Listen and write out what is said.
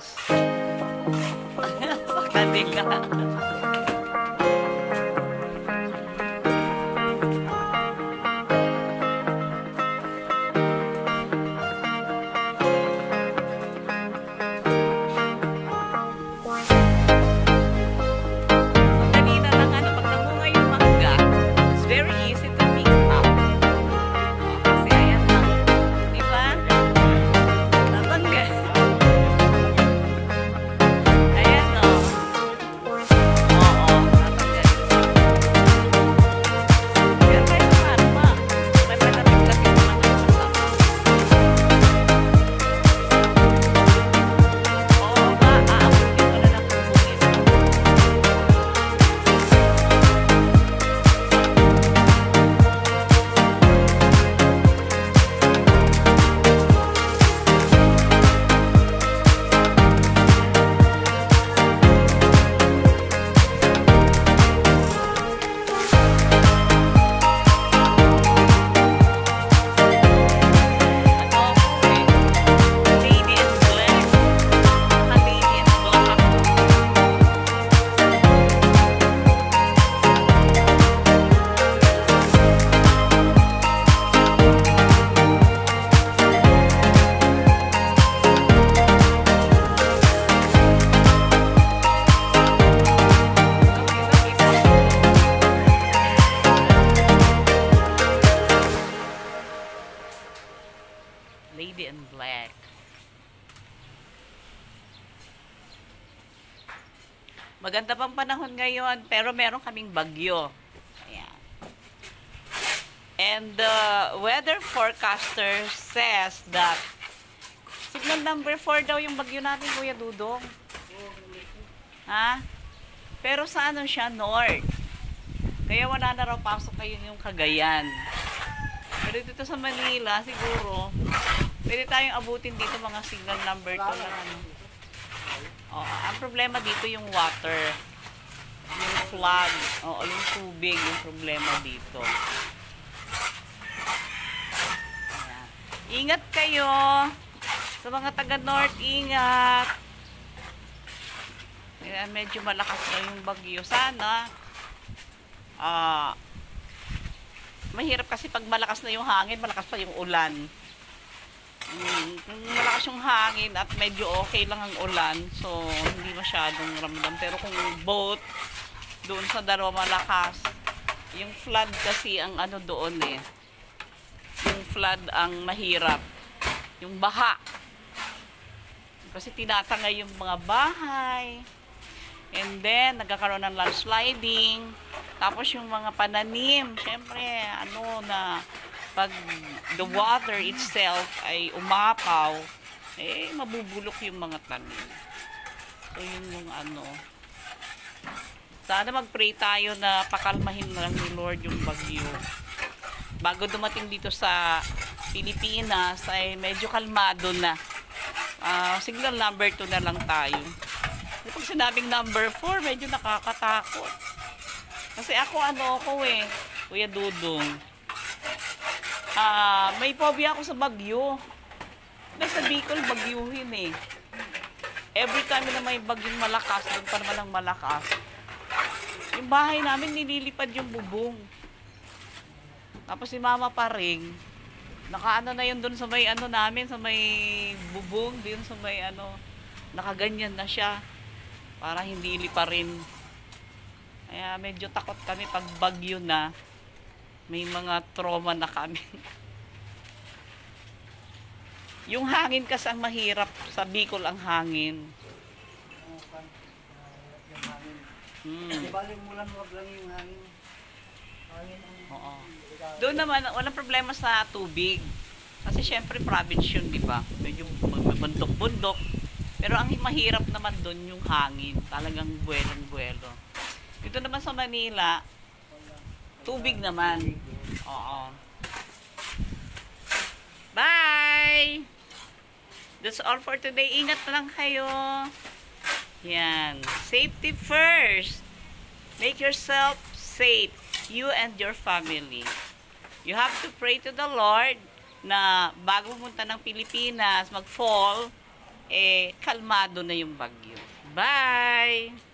Philippines. Sakali ka. Lady in Black. Maganda pang panahon ngayon, pero meron kaming bagyo. Ayan. And the weather forecaster says that signal number 4 daw yung bagyo natin, Kuya Dudong. Ha? Pero sa ano siya? North. Kaya wala na raw pasok kayo yung Cagayan. Pero dito sa Manila, siguro, pwede tayong abutin dito mga signal number 2 lang. Ano. Oh, ang problema dito yung water. Yung flood. O yung tubig, yung problema dito. Ayan. Ingat kayo. Sa mga taga-north, ingat. Ayan, medyo malakas na yung bagyo. Sana, mahirap kasi pag malakas na yung hangin, malakas pa yung ulan. Kung malakas yung hangin at medyo okay lang ang ulan, so hindi masyadong ramdam. Pero kung boat, doon sa dalawa malakas, yung flood kasi ang ano doon eh. Yung flood ang mahirap. Yung baha. Kasi tinatangay yung mga bahay. And then, nagkakaroon ng landsliding. Tapos yung mga pananim, syempre, ano na, pag the water itself ay umapaw, eh, mabubulok yung mga tanim. So, yun yung ano. Sana mag-pray tayo na pakalmahin na lang ni Lord yung bagyo. Bago dumating dito sa Pilipinas, ay medyo kalmado na. Signal number 2 na lang tayo. Pag sinabing number 4, medyo nakakatakot. Kasi ako Kuya Dudong. May phobia ako sa bagyo. Sa Bicol, bagyuhin eh. Every time na may bagyong malakas, doon pa naman ang malakas, yung bahay namin nililipad yung bubong. Tapos si Mama pa rin, nakaano na yun doon sa may ano namin, sa may bubong, din sa may ano, nakaganyan na siya. Para hindi lipa rin. Kaya medyo takot kami pag bagyo na. May mga trauma na kami. Yung hangin kasi ang mahirap. Sa Bicol ang hangin. Bali mulan wag lang yung hangin. Oo. Doon naman, walang problema sa tubig. Kasi syempre province yun, di ba? Medyo bundok-bundok. Pero ang mahirap naman doon yung hangin. Talagang buwelong-buwelo. Dito naman sa Manila, tubig naman. Oo. Bye! That's all for today. Ingat na lang kayo. Yan. Safety first. Make yourself safe. You and your family. You have to pray to the Lord na bago pumunta ng Pilipinas, mag-fall, kalmado na yung bagyo. Bye!